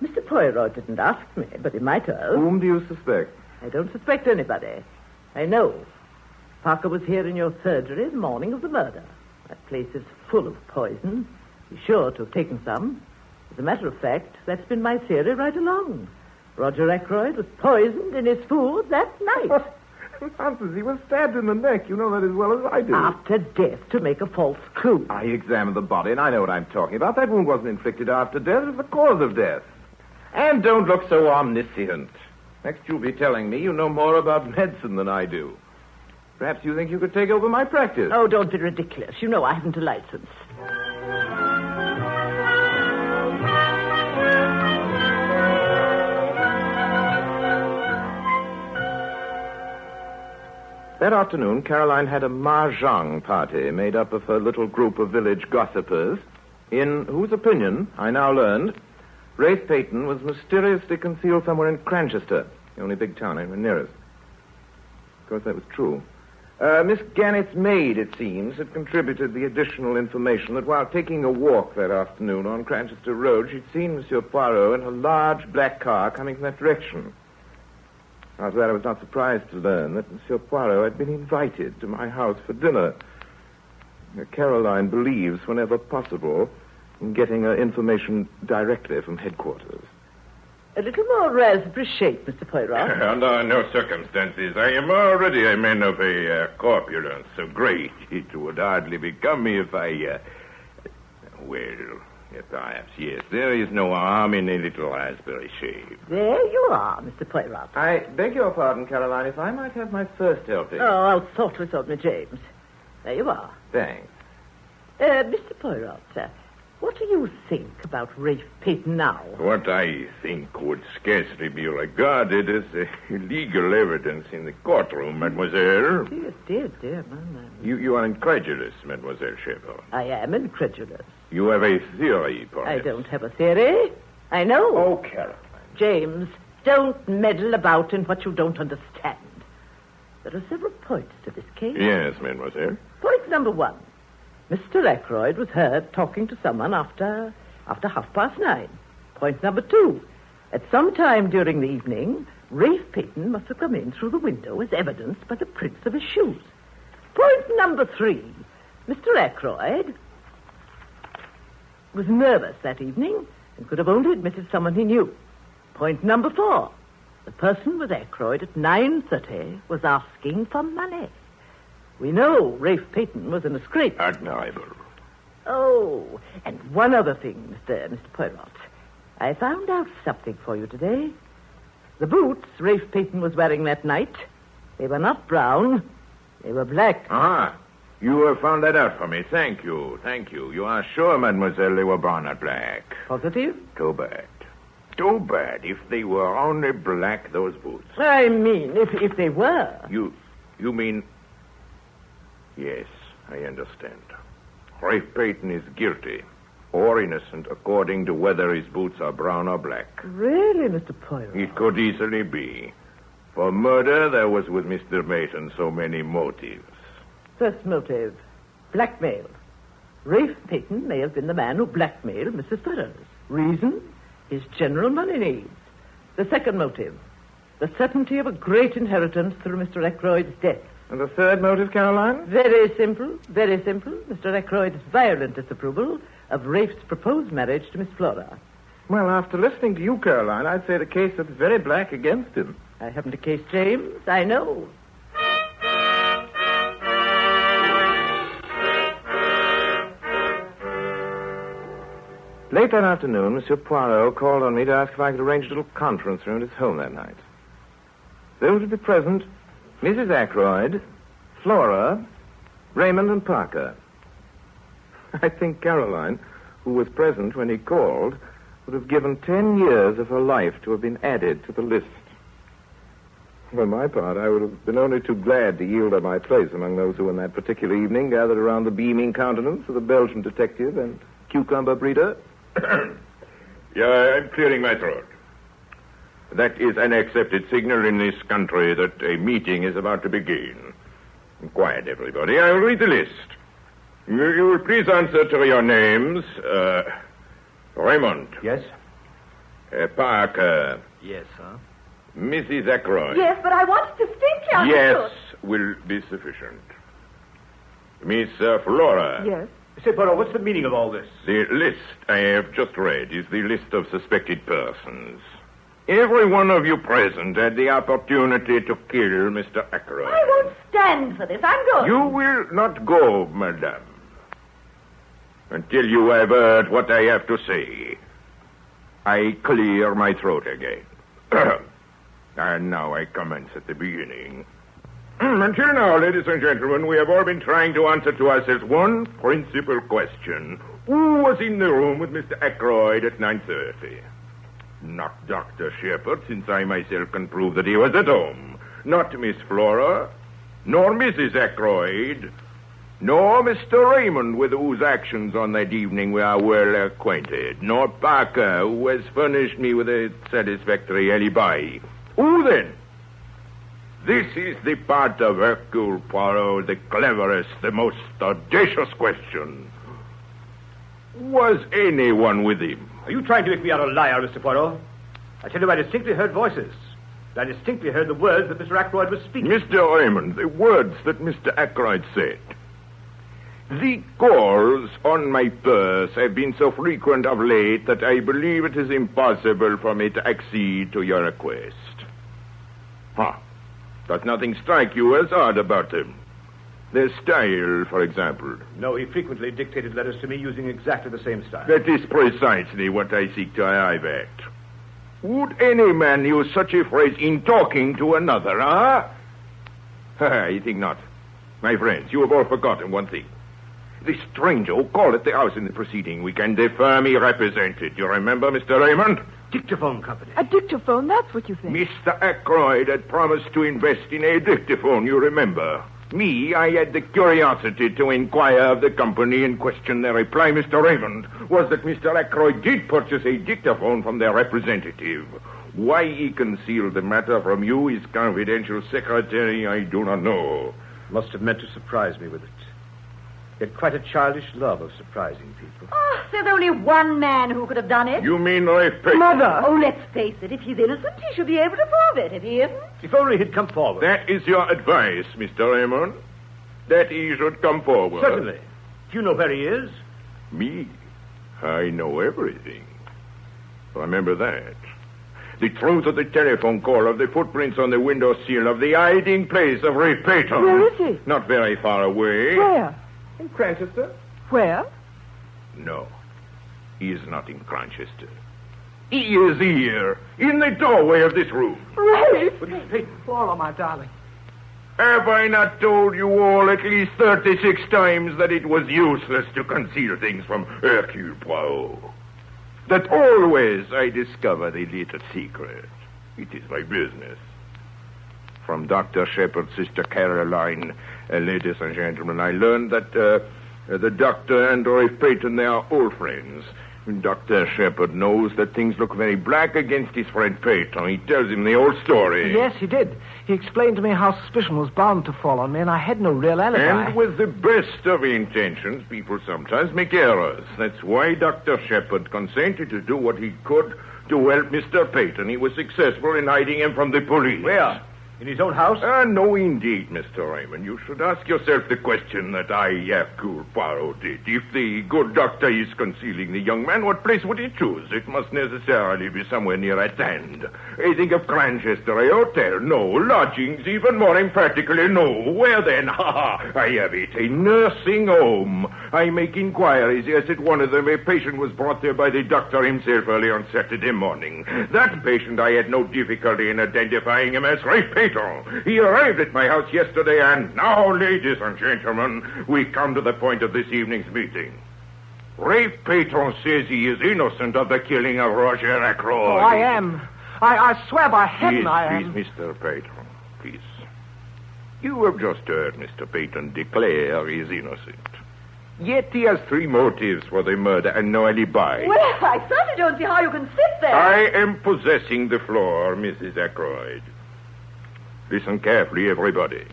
Mr. Poirot didn't ask me, but he might have. Whom do you suspect? I don't suspect anybody. I know. Parker was here in your surgery the morning of the murder. That place is full of poison. He's sure to have taken some. As a matter of fact, that's been my theory right along. Roger Ackroyd was poisoned in his food that night. Nonsense, he was stabbed in the neck. You know that as well as I do. After death, to make a false clue. I examined the body, and I know what I'm talking about. That wound wasn't inflicted after death. It was the cause of death. And don't look so omniscient. Next, you'll be telling me you know more about medicine than I do. Perhaps you think you could take over my practice. Oh, don't be ridiculous. You know I haven't a license. That afternoon, Caroline had a mahjong party made up of her little group of village gossipers, in whose opinion, I now learned, Rafe Peyton was mysteriously concealed somewhere in Cranchester, the only big town anywhere near us. Of course, that was true. Miss Gannett's maid, it seems, had contributed the additional information that while taking a walk that afternoon on Cranchester Road, she'd seen Monsieur Poirot in a large black car coming from that direction. After that, I was not surprised to learn that Monsieur Poirot had been invited to my house for dinner. Caroline believes, whenever possible, in getting her information directly from headquarters. A little more raspberry shake, Mr. Poirot. Under no circumstances. I am already a man of a corpulence so great it would hardly become me if I... Well, perhaps, yes. There is no harm in a little raspberry shake. There you are, Mr. Poirot. I beg your pardon, Caroline, if I might have my first helping. Oh, I'll sort with on me, James. There you are. Thanks. Mr. Poirot, what do you think about Rafe Peyton now? What I think would scarcely be regarded as legal evidence in the courtroom, mademoiselle. Dear, man. You are incredulous, mademoiselle Shepard. I am incredulous. You have a theory, perhaps. I don't have a theory. I know. Oh, Caroline. James, don't meddle about in what you don't understand. There are several points to this case. Yes, mademoiselle. Point number one. Mr. Ackroyd was heard talking to someone after 9:30. Point number two. At some time during the evening, Rafe Peyton must have come in through the window as evidenced by the prints of his shoes. Point number three. Mr. Ackroyd was nervous that evening and could have only admitted someone he knew. Point number four. The person with Ackroyd at 9:30 was asking for money. We know Rafe Peyton was in a scrape. Admirable. Oh, and one other thing, Mr. Poirot. I found out something for you today. The boots Rafe Peyton was wearing that night, they were not brown. They were black. Ah, you have found that out for me. Thank you. You are sure, mademoiselle, they were brown or black? Positive? Too bad. If they were only black, those boots. I mean, if they were. You mean... Yes, I understand. Rafe Peyton is guilty or innocent according to whether his boots are brown or black. Really, Mr. Poirot? It could easily be. For murder, there was with Mr. Peyton so many motives. First motive, blackmail. Rafe Peyton may have been the man who blackmailed Mrs. Ferrers. Reason? His general money needs. The second motive, the certainty of a great inheritance through Mr. Ackroyd's death. And the third motive, Caroline? Very simple. Mr. Ackroyd's violent disapproval of Rafe's proposed marriage to Miss Flora. Well, after listening to you, Caroline, I'd say the case looks very black against him. I haven't a case, James. I know. Late that afternoon, Monsieur Poirot called on me to ask if I could arrange a little conference room at his home that night. There were to be present Mrs. Ackroyd, Flora, Raymond, and Parker. I think Caroline, who was present when he called, would have given 10 years of her life to have been added to the list. For my part, I would have been only too glad to yield up my place among those who, on that particular evening, gathered around the beaming countenance of the Belgian detective and cucumber breeder. Yeah, I'm clearing my throat. That is an accepted signal in this country that a meeting is about to begin. Quiet, everybody. I will read the list. You will please answer to your names. Raymond. Yes? Parker. Yes, sir. Mrs. Ackroyd. Yes, but I wanted to distinctly Yes, will be sufficient. Miss Flora. Yes. Say, Poirot, what's the meaning of all this? The list I have just read is the list of suspected persons. Every one of you present had the opportunity to kill Mr. Ackroyd. I won't stand for this. I'm going. You will not go, madame, until you have heard what I have to say. I clear my throat again. And now I commence at the beginning. Until now, ladies and gentlemen, we have all been trying to answer to ourselves one principal question. Who was in the room with Mr. Ackroyd at 9:30? Not Dr. Shepard, since I myself can prove that he was at home. Not Miss Flora, nor Mrs. Ackroyd, nor Mr. Raymond, with whose actions on that evening we are well acquainted, nor Parker, who has furnished me with a satisfactory alibi. Who then? This is the part of Hercule Poirot, the cleverest, the most audacious question. Was anyone with him? Are you trying to make me out a liar, Mr. Poirot? I tell you, I distinctly heard voices. I distinctly heard the words that Mr. Ackroyd was speaking. Mr. Raymond, the words that Mr. Ackroyd said. The calls on my purse have been so frequent of late that I believe it is impossible for me to accede to your request. Does nothing strike you as odd about them? Their style, for example. No, he frequently dictated letters to me using exactly the same style. That is precisely what I seek to arrive at. Would any man use such a phrase in talking to another, huh? I think not. My friends, you have all forgotten one thing. The stranger who called at the house in the proceeding weekend, the firm he represented. You remember, Mr. Raymond? Dictaphone company. A dictaphone, that's what you think. Mr. Ackroyd had promised to invest in a dictaphone, you remember. Me, I had the curiosity to inquire of the company in question. Their reply, Mr. Raymond, was that Mr. Ackroyd did purchase a dictaphone from their representative. Why he concealed the matter from you, his confidential secretary, I do not know. Must have meant to surprise me with it. He had quite a childish love of surprising people. Oh, there's only one man who could have done it. You mean Rafe Payton? Mother! Oh, let's face it. If he's innocent, he should be able to prove it. If he isn't... If only he'd come forward. That is your advice, Mr. Raymond? That he should come forward? Certainly. Do you know where he is? Me? I know everything. Remember that. The truth of the telephone call, of the footprints on the window sill, of the hiding place of Rafe Payton. Where is he? Not very far away. Where? In Cranchester? Where? No. He is not in Cranchester. He is here, in the doorway of this room. Rafe! Payton. Flora, my darling. Have I not told you all at least 36 times that it was useless to conceal things from Hercule Poirot? That always I discover the little secret. It is my business. From Dr. Shepard's sister Caroline, ladies and gentlemen, I learned that the doctor and Rafe Payton, they are old friends. Dr. Shepard knows that things look very black against his friend Payton. He tells him the old story. Yes, he did. He explained to me how suspicion was bound to fall on me, and I had no real alibi. And with the best of intentions, people sometimes make errors. That's why Dr. Shepard consented to do what he could to help Mr. Payton. He was successful in hiding him from the police. Where? In his own house? No, indeed, Mr. Raymond. You should ask yourself the question that I, Hercule Poirot, did. If the good doctor is concealing the young man, what place would he choose? It must necessarily be somewhere near at hand. I think of Cranchester, a hotel. No. Lodgings, even more emphatically, no. Where then? I have it. A nursing home. I make inquiries. Yes, at one of them, a patient was brought there by the doctor himself early on Saturday morning. That patient, I had no difficulty in identifying him as Rafe Payton. He arrived at my house yesterday, and now, ladies and gentlemen, we come to the point of this evening's meeting. Rafe Payton says he is innocent of the killing of Roger Ackroyd. Oh, I am. I swear by heaven I am. Please, Mr. Payton, please. You have just heard Mr. Payton declare he is innocent. Yet he has 3 motives for the murder and no alibi. Well, I certainly don't see how you can sit there. I am possessing the floor, Mrs. Ackroyd. Listen carefully, everybody.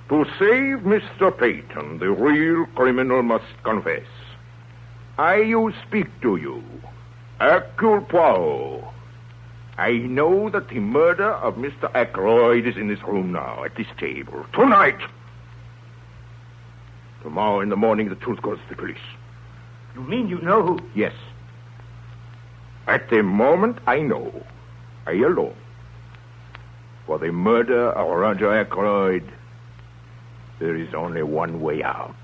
To save Mr. Payton, the real criminal must confess. I speak to you, Hercule Poirot. I know that the murder of Mr. Ackroyd is in this room now, at this table. Tonight. Tomorrow in the morning, the truth goes to the police. You mean you know who? Yes. At the moment, I know. I alone. For the murder of Roger Ackroyd, there is only one way out.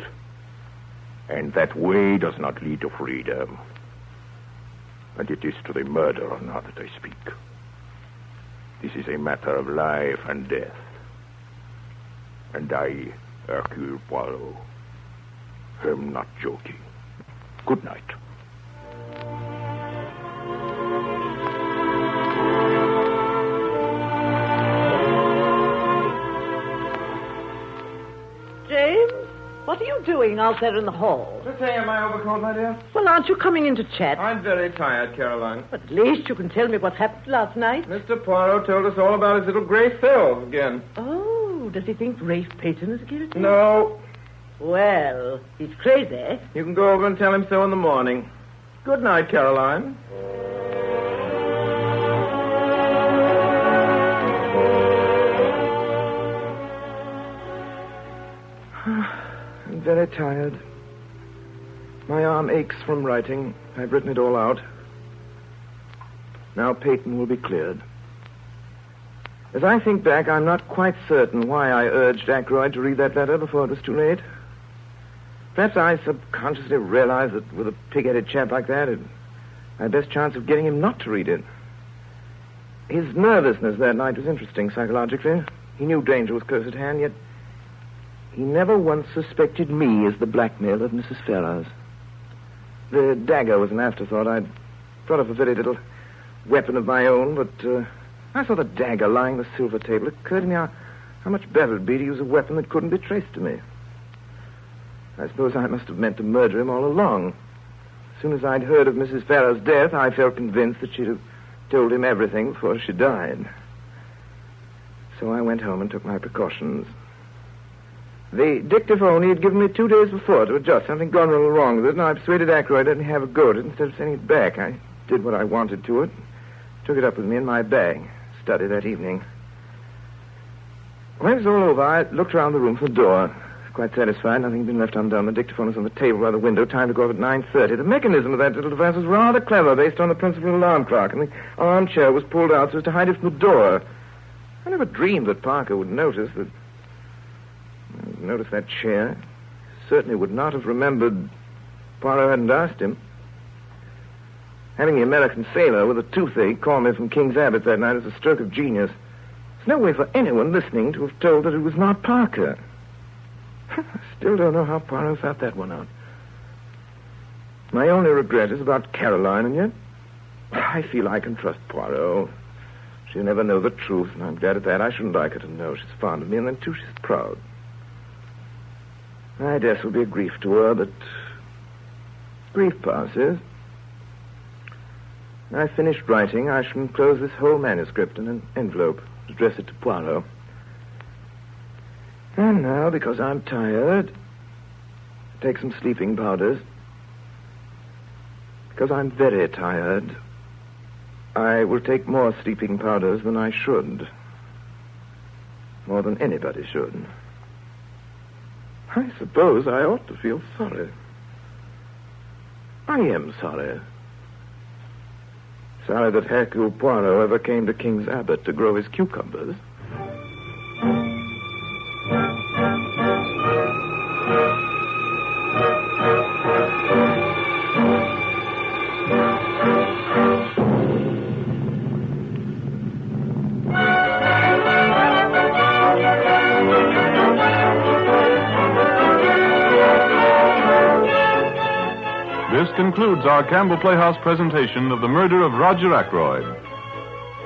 And that way does not lead to freedom. And it is to the murderer now that I speak. This is a matter of life and death. And I, Hercule Poirot, am not joking. Good night. James, what are you doing out there in the hall? Just hanging my overcoat, my dear. Well, aren't you coming in to chat? I'm very tired, Caroline. But at least you can tell me what happened last night. Mr. Poirot told us all about his little gray cells again. Oh, does he think Rafe Peyton is guilty? No. Well, he's crazy. You can go over and tell him so in the morning. Good night, Caroline. I'm very tired. My arm aches from writing. I've written it all out. Now Peyton will be cleared. As I think back, I'm not quite certain why I urged Ackroyd to read that letter before it was too late. Perhaps I subconsciously realized that with a pig-headed chap like that, it my best chance of getting him not to read it. His nervousness that night was interesting psychologically. He knew danger was close at hand, yet he never once suspected me as the blackmailer of Mrs. Ferrars. The dagger was an afterthought. I'd thought of a very little weapon of my own, but I saw the dagger lying on the silver table. It occurred to me how much better it'd be to use a weapon that couldn't be traced to me. I suppose I must have meant to murder him all along. As soon as I'd heard of Mrs. Ferrars' death, I felt convinced that she'd have told him everything before she died. So I went home and took my precautions. The dictaphone he had given me 2 days before to adjust. Something gone a little wrong with it, and I persuaded Ackroyd to have a go at it instead of sending it back. I did what I wanted to it. Took it up with me in my bag. Studied that evening. When it was all over, I looked around the room for the door. Quite satisfied. Nothing had been left undone. The dictaphone was on the table by the window. Time to go off at 9:30. The mechanism of that little device was rather clever, based on the principle of alarm clock, and the armchair was pulled out so as to hide it from the door. I never dreamed that Parker would notice that chair. Certainly would not have remembered Poirot hadn't asked him. Having the American sailor with a toothache call me from King's Abbot that night was a stroke of genius. There's no way for anyone listening to have told that it was not Parker. I still don't know how Poirot found that one out. My only regret is about Caroline, and yet I feel I can trust Poirot. She'll never know the truth, and I'm glad of that. I shouldn't like her to know she's fond of me, and then, too, she's proud. My death will be a grief to her, but grief passes. When I've finished writing, I shall enclose this whole manuscript in an envelope, address it to Poirot. And now, because I'm tired, take some sleeping powders. Because I'm very tired, I will take more sleeping powders than I should. More than anybody should. I suppose I ought to feel sorry. I am sorry. Sorry that Hercule Poirot ever came to King's Abbot to grow his cucumbers. This concludes our Campbell Playhouse presentation of The Murder of Roger Ackroyd.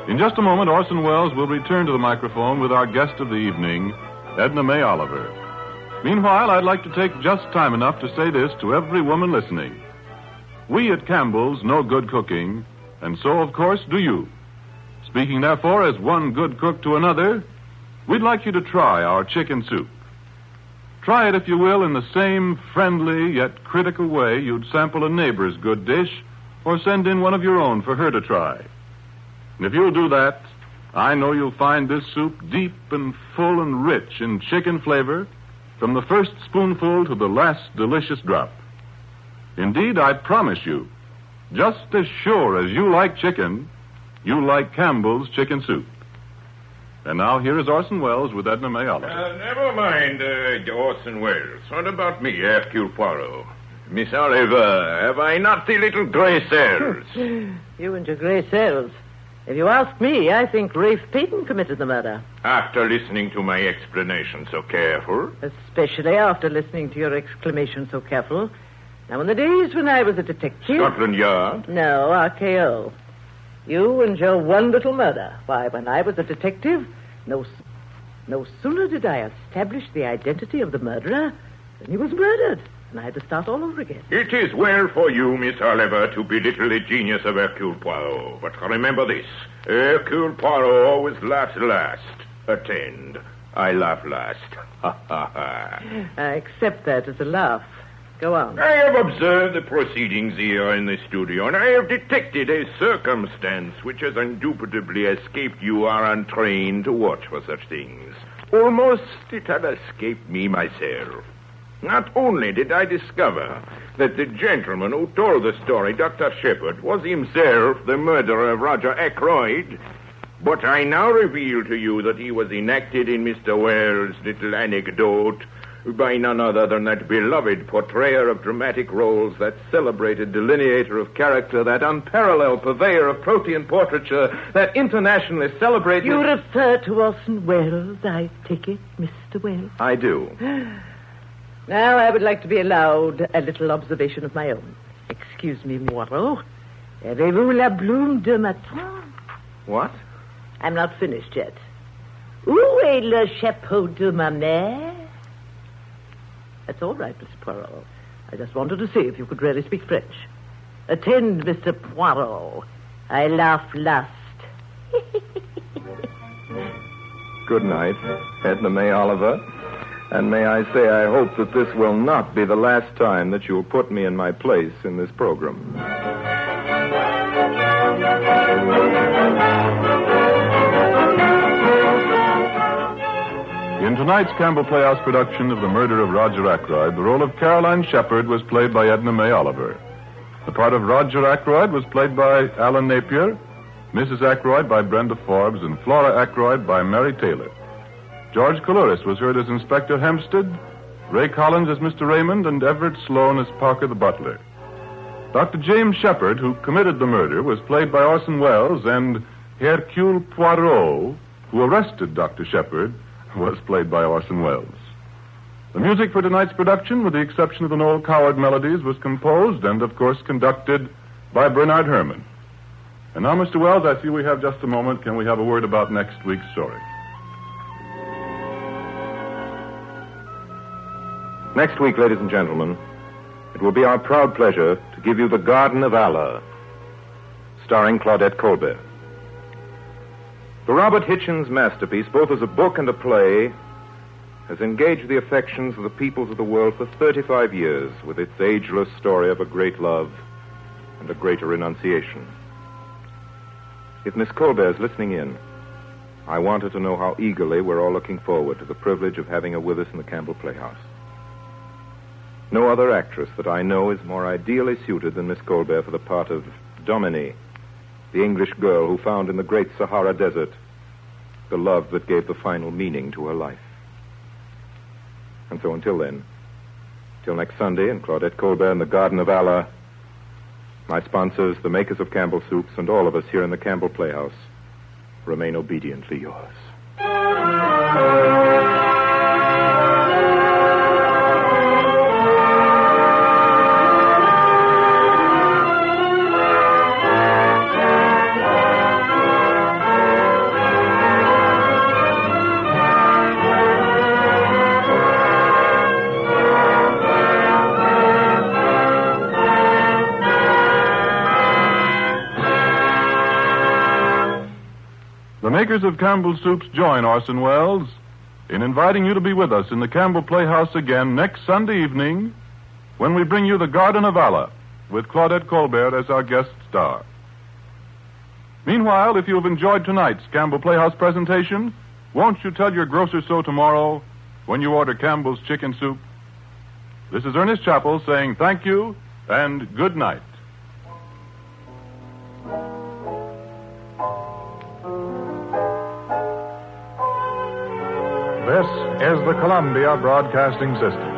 In just a moment, Orson Welles will return to the microphone with our guest of the evening, Edna May Oliver. Meanwhile, I'd like to take just time enough to say this to every woman listening. We at Campbell's know good cooking, and so, of course, do you. Speaking, therefore, as one good cook to another, we'd like you to try our chicken soup. Try it, if you will, in the same friendly yet critical way you'd sample a neighbor's good dish or send in one of your own for her to try. And if you'll do that, I know you'll find this soup deep and full and rich in chicken flavor from the first spoonful to the last delicious drop. Indeed, I promise you, just as sure as you like chicken, you like Campbell's chicken soup. And now here is Orson Welles with Edna May Oliver. Never mind, Orson Welles. What about me, Hercule Poirot? Miss Oliver, have I not the little gray cells? You and your gray cells. If you ask me, I think Rafe Peyton committed the murder. After listening to my explanation so careful? Especially after listening to your exclamation so careful. Now, in the days when I was a detective... Scotland Yard? No, RKO. You and your one little murder. Why, when I was a detective, no sooner did I establish the identity of the murderer than he was murdered. And I had to start all over again. It is well for you, Miss Oliver, to belittle the genius of Hercule Poirot. But remember this. Hercule Poirot always laughs last. Attend. I laugh last. Ha, ha, ha. I accept that as a laugh. Go on. I have observed the proceedings here in the studio, and I have detected a circumstance which has indubitably escaped you are untrained to watch for such things. Almost it had escaped me myself. Not only did I discover that the gentleman who told the story, Dr. Shepard, was himself the murderer of Roger Ackroyd, but I now reveal to you that he was enacted in Mr. Wells' little anecdote by none other than that beloved portrayer of dramatic roles, that celebrated delineator of character, that unparalleled purveyor of protean portraiture, that internationally celebrated... You refer to Orson Welles, I take it, Mr. Welles? I do. Now, I would like to be allowed a little observation of my own. Excuse me, Moreau. Avez-vous la plume de matin? What? I'm not finished yet. Où est le chapeau de ma mère? That's all right, Mr. Poirot. I just wanted to see if you could really speak French. Attend, Mr. Poirot. I laugh last. Good night, Edna May Oliver. And may I say I hope that this will not be the last time that you'll put me in my place in this program. In tonight's Campbell Playhouse production of The Murder of Roger Ackroyd, the role of Caroline Shepard was played by Edna May Oliver. The part of Roger Ackroyd was played by Alan Napier, Mrs. Ackroyd by Brenda Forbes, and Flora Ackroyd by Mary Taylor. George Coulouris was heard as Inspector Hempstead, Ray Collins as Mr. Raymond, and Everett Sloan as Parker the butler. Dr. James Shepard, who committed the murder, was played by Orson Welles, and Hercule Poirot, who arrested Dr. Shepard, was played by Orson Welles. The music for tonight's production, with the exception of the Noel Coward melodies, was composed and, of course, conducted by Bernard Herrmann. And now, Mr. Welles, I see we have just a moment. Can we have a word about next week's story? Next week, ladies and gentlemen, it will be our proud pleasure to give you The Garden of Allah, starring Claudette Colbert. The Robert Hitchens masterpiece, both as a book and a play, has engaged the affections of the peoples of the world for 35 years with its ageless story of a great love and a greater renunciation. If Miss Colbert is listening in, I want her to know how eagerly we're all looking forward to the privilege of having her with us in the Campbell Playhouse. No other actress that I know is more ideally suited than Miss Colbert for the part of Dominique, the English girl who found in the great Sahara Desert the love that gave the final meaning to her life. And so until then, till next Sunday in Claudette Colbert in the Garden of Allah, my sponsors, the makers of Campbell Soups, and all of us here in the Campbell Playhouse remain obediently yours. The makers of Campbell Soups join Orson Welles in inviting you to be with us in the Campbell Playhouse again next Sunday evening when we bring you The Garden of Allah with Claudette Colbert as our guest star. Meanwhile, if you've enjoyed tonight's Campbell Playhouse presentation, won't you tell your grocer so tomorrow when you order Campbell's chicken soup? This is Ernest Chappell saying thank you and good night. This is the Columbia Broadcasting System.